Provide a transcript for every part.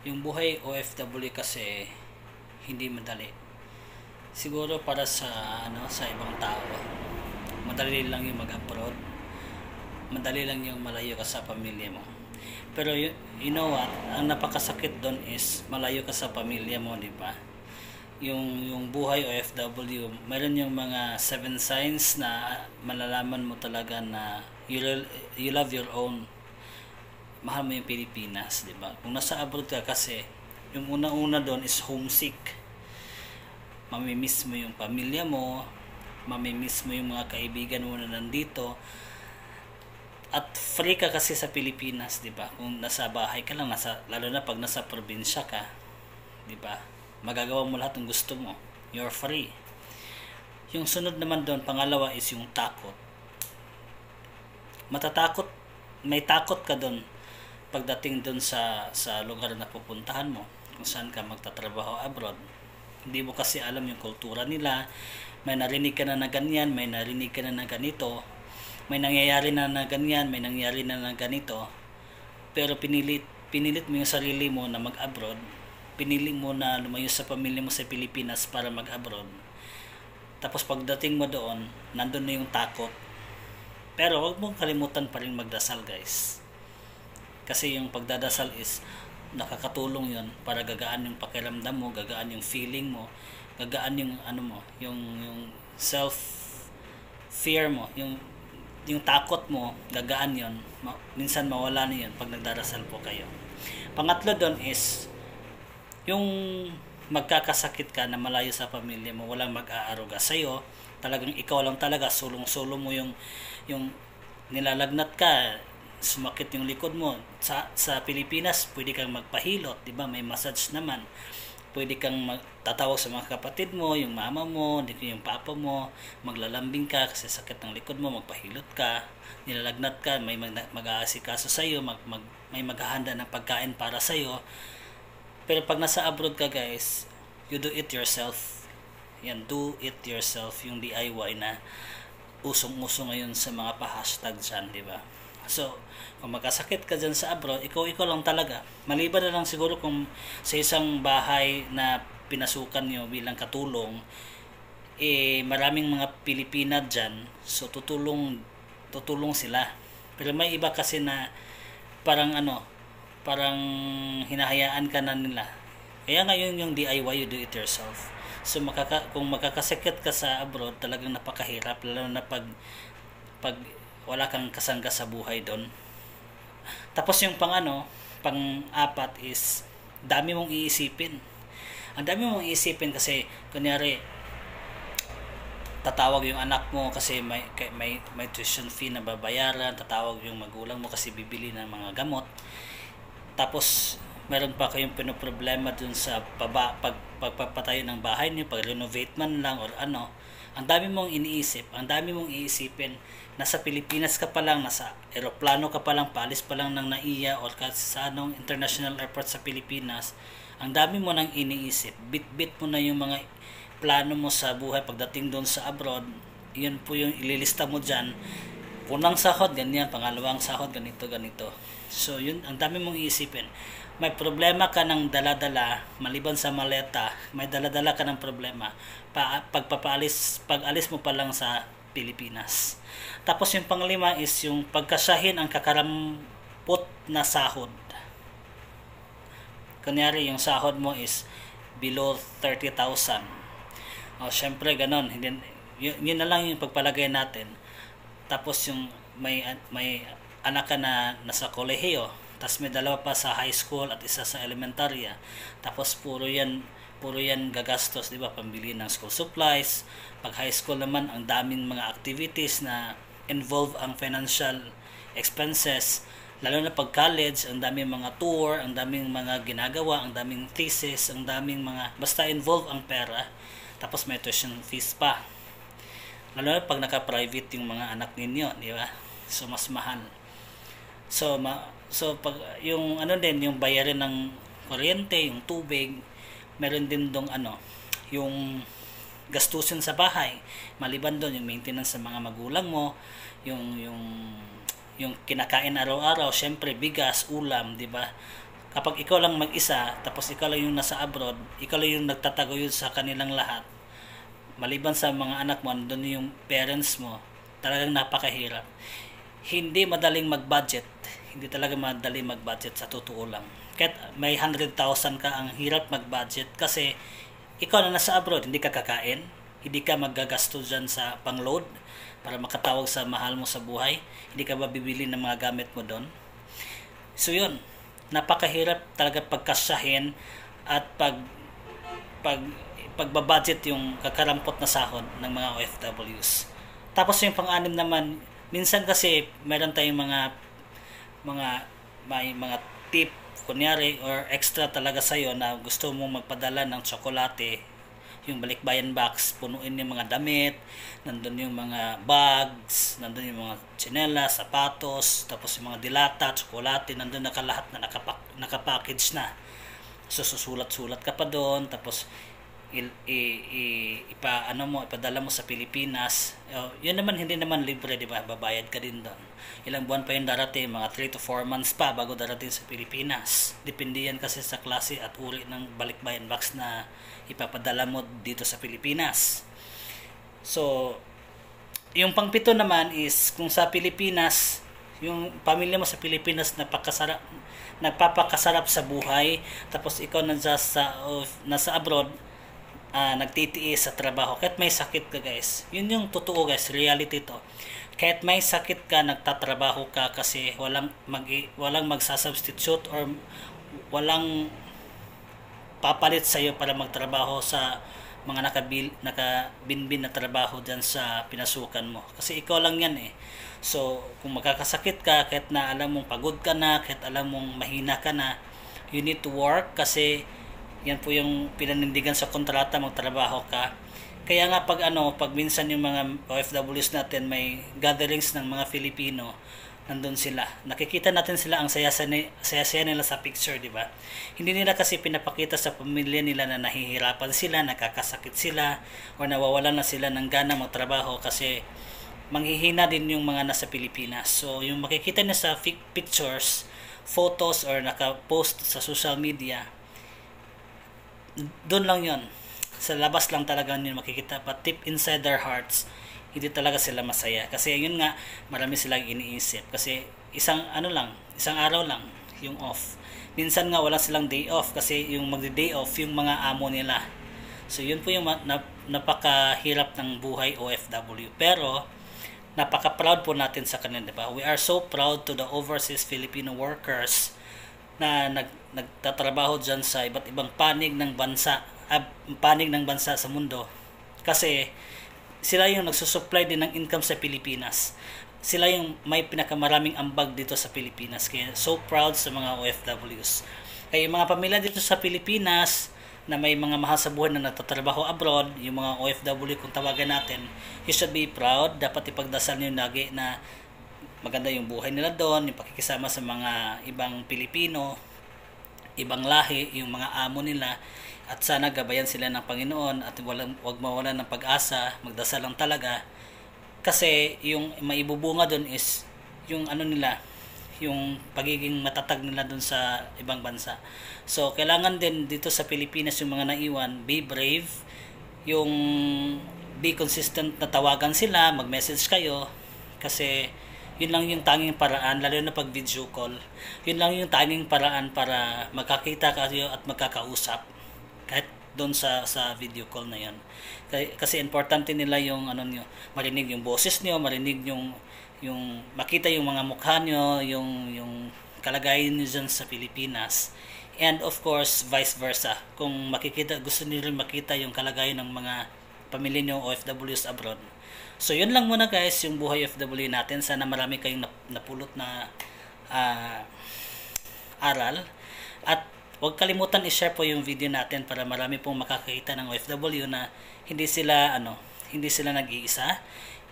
Yung buhay OFW kasi hindi madali. Siguro para sa sa ibang tao, madali lang yung mag-abroad. Madali lang yung malayo ka sa pamilya mo. Pero you know what? Ang napakasakit doon is malayo ka sa pamilya mo, di ba? Yung buhay OFW, meron yung mga 7 signs na malalaman mo talaga na you love your own. Mahal mo yung Pilipinas, di ba? Kung nasa abroad ka kasi, yung una-una doon is homesick. Mamimiss mo yung pamilya mo, mamimiss mo yung mga kaibigan mo na nandito, at free ka kasi sa Pilipinas, di ba? Kung nasa bahay ka lang, lalo na pag nasa probinsya ka, di ba? Magagawa mo lahat ng gusto mo. You're free. Yung sunod naman doon, pangalawa is yung takot. Matatakot, may takot ka doon pagdating doon sa lugar na pupuntahan mo, kung saan ka magtatrabaho abroad. Hindi mo kasi alam yung kultura nila. May narinig ka na ganyan, may narinig ka na ganito, may nangyayari na ganyan, may nangyayari na ganito. Pero pinilit mo yung sarili mo na mag-abroad. Pinili mo na lumayo sa pamilya mo sa Pilipinas para mag-abroad. Tapos pagdating mo doon, nandun na yung takot. Pero wag mong kalimutan pa rin magdasal, guys. Kasi yung pagdadasal is nakakatulong yun para gagaan yung pakiramdam mo, gagaan yung feeling mo, gagaan yung yung self fear mo, yung takot mo, gagaan yun. Minsan mawala na yun pag nagdarasal po kayo. Pangatlo doon is yung magkakasakit ka na malayo sa pamilya mo, walang mag-aaruga sa'yo, talagang ikaw lang talaga, sulong-sulo mo yung nilalagnat ka, sumakit yung likod mo. Sa Pilipinas, pwede kang magpahilot, di ba? May massage naman. Pwede kang tatawag sa mga kapatid mo, yung mama mo, yung papa mo, maglalambing ka kasi sakit ng likod mo, magpahilot ka, nilalagnat ka, may mag-aasikaso sa iyo, may maghahanda ng pagkain para sa iyo. Pero pag nasa abroad ka, guys, you do it yourself. Yan, do it yourself, yung DIY na usong-uso ngayon sa mga pa-hashtag dyan, di ba? So, kung magkasakit ka dyan sa abroad, ikaw lang talaga. Maliban na lang siguro kung sa isang bahay na pinasukan nyo bilang katulong, maraming mga Pilipina dyan, so tutulong sila. Pero may iba kasi na parang parang hinahayaan ka na nila. Kaya ngayon yung DIY, you do it yourself. So kung magkakasakit ka sa abroad, talagang napakahirap, lalo na pag wala kang kasangga sa buhay doon. Tapos yung pang-apat is dami mong iisipin. Ang dami mong iisipin kasi kunyari tatawag yung anak mo kasi may tuition fee na babayaran, tatawag yung magulang mo kasi bibili ng mga gamot. Tapos meron pa kayong pinoproblema dun sa pagpapatayo ng bahay niyo, pag-renovate man lang or ang dami mong iniisip, ang dami mong iisipin. Nasa Pilipinas ka pa lang, nasa eroplano ka pa lang, paalis pa lang ng NAIA or sa international airport sa Pilipinas, ang dami mo nang iniisip. Bit mo na yung mga plano mo sa buhay pagdating doon sa abroad. Yun po yung ililista mo dyan. Unang sahod, ganyan. Pangalawang sahod, ganito. So, yun, ang dami mong iisipin. May problema ka ng dala-dala, maliban sa maleta, may dala-dala ka ng problema. Pag-alis mo pa lang sa Pilipinas. Tapos yung panglima is yung pagkasahin ang kakarampot na sahod. Kunyari yung sahod mo is below 30,000. Syempre ganon. Yun na lang yung pagpalagay natin. Tapos yung may anak ka na nasa kolehiyo, tapos may dalawa pa sa high school at isa sa elementarya. Tapos puro yan gagastos, di ba? Pambili ng school supplies. Pag high school naman, ang daming mga activities na involve ang financial expenses. Lalo na pag college, ang daming mga tour, ang daming mga ginagawa, ang daming thesis, ang daming basta involve ang pera. Tapos may tuition fees pa. Lalo na pag naka-private yung mga anak ninyo, di ba? So mas mahal. So pag yung yung bayarin ng kuryente, yung tubig, meron din dong yung gastusin sa bahay. Maliban doon yung maintenance sa mga magulang mo, yung kinakain araw-araw, syempre bigas, ulam, di ba? kapag ikaw lang mag-isa, tapos ikaw lang yung nasa abroad, ikaw lang yung nagtataguyod sa kanilang lahat, maliban sa mga anak mo, andun yung parents mo, talagang napakahirap. Hindi madaling mag-budget. Hindi talaga madaling mag-budget sa totoo lang. Kahit may 100,000 ka, ang hirap mag-budget kasi ikaw na nasa abroad, hindi ka kakain, hindi ka maggagasto dyan sa pang-load para makatawag sa mahal mo sa buhay, hindi ka ba bibili ng mga gamit mo doon. So yun, napakahirap talaga pagkasyahin at pagbabudget yung kakarampot na sahod ng mga OFWs. Tapos yung pang-anim naman, minsan kasi meron tayong may mga tip kunyari or extra talaga sa'yo na gusto mong magpadala ng tsokolate, yung balikbayan box, punuin yung mga damit, nandun yung mga bags, nandun yung mga tsinelas, sapatos, tapos yung mga dilata, tsokolate, nandun nakalahat na nakapackage na. So susulat-sulat ka pa doon, tapos ipadala mo sa Pilipinas. Yun naman, hindi naman libre, di ba? Babayad ka din doon. Ilang buwan pa yung darating, mga 3 to 4 months pa bago darating sa Pilipinas. Depende yan kasi sa klase at uri ng balikbayan box na ipapadala mo dito sa Pilipinas. So, yung pangpito naman is kung sa Pilipinas, yung pamilya mo sa Pilipinas nagpapakasarap sa buhay, tapos ikaw nasa abroad, nagtitiis sa trabaho kahit may sakit ka, guys. Yun yung totoo, guys, reality to. Kahit may sakit ka, nagtatrabaho ka kasi walang magsasubstitute or walang papalit sa iyo para magtrabaho sa mga nakabinbin na trabaho dyan sa pinasukan mo, kasi ikaw lang yan eh. So kung magkakasakit ka, kahit na alam mong pagod ka na, kahit alam mong mahina ka na, you need to work kasi yan po yung pinanindigan sa kontrata, magtrabaho ka. Kaya nga pag minsan yung mga OFWs natin may gatherings ng mga Filipino, nandun sila. Nakikita natin sila, ang saya-saya nila sa picture, di ba? Hindi nila kasi pinapakita sa pamilya nila na nahihirapan sila, nakakasakit sila, o nawawalan na sila ng gana magtrabaho kasi manghihina din yung mga nasa Pilipinas. So yung makikita niya sa pictures, photos, or naka-post sa social media, doon lang yon, sa labas lang talaga yun makikita, but deep inside their hearts hindi talaga sila masaya kasi yun nga, marami silang iniisip kasi isang araw lang yung off. Minsan nga wala silang day off kasi yung magde-day off yung mga amo nila. So yun po yung napakahirap ng buhay OFW, pero napaka-proud po natin sa kanila, diba? We are so proud to the overseas Filipino workers na nagtatrabaho dyan sa iba't ibang panig ng bansa sa mundo, kasi sila yung nagsusupply din ng income sa Pilipinas. Sila yung may pinakamaraming ambag dito sa Pilipinas, kaya so proud sa mga OFWs. Kaya yung mga pamilya dito sa Pilipinas na may mga mahal sa buhay na nagtatrabaho abroad, yung mga OFW kung tawagan natin, you should be proud. Dapat ipagdasal nyo lagi na maganda yung buhay nila doon, yung pakikisama sa mga ibang Pilipino, ibang lahi, yung mga amo nila, at sana gabayan sila ng Panginoon at wag mawalan ng pag-asa, magdasal lang talaga, kasi yung maibubunga doon is yung nila, yung pagiging matatag nila doon sa ibang bansa. So kailangan din dito sa Pilipinas yung mga naiwan, be brave, yung be consistent na tawagan sila, mag-message kayo, kasi yun lang yung tanging paraan, lalo na pag video call, yun lang yung tanging paraan para magkakita kayo at magkakausap kahit doon sa video call na yan. Kasi importante nila yung marinig yung boses niyo, marinig yung makita yung mga mukha niyo, yung kalagayan niyo dyan sa Pilipinas, and of course vice versa. Kung gusto niyo rin makita yung kalagayan ng mga pamilya niyo OFWs abroad. So yun lang muna, guys, yung buhay OFW natin. Sana marami kayong napulot na aral, at huwag kalimutan i-share po yung video natin para marami pong makakita ng OFW na hindi sila nag-iisa.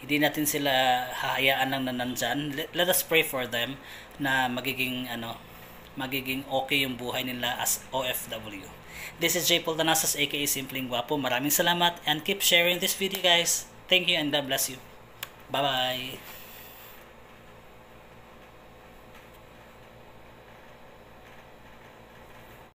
Hindi natin sila hahayaan lang na nandyan. Let us pray for them na magiging okay yung buhay nila as OFW. This is J. Paul Tanasas, aka Simpleng Guwapo. Maraming salamat and keep sharing this video, guys. Thank you and God bless you. Bye-bye.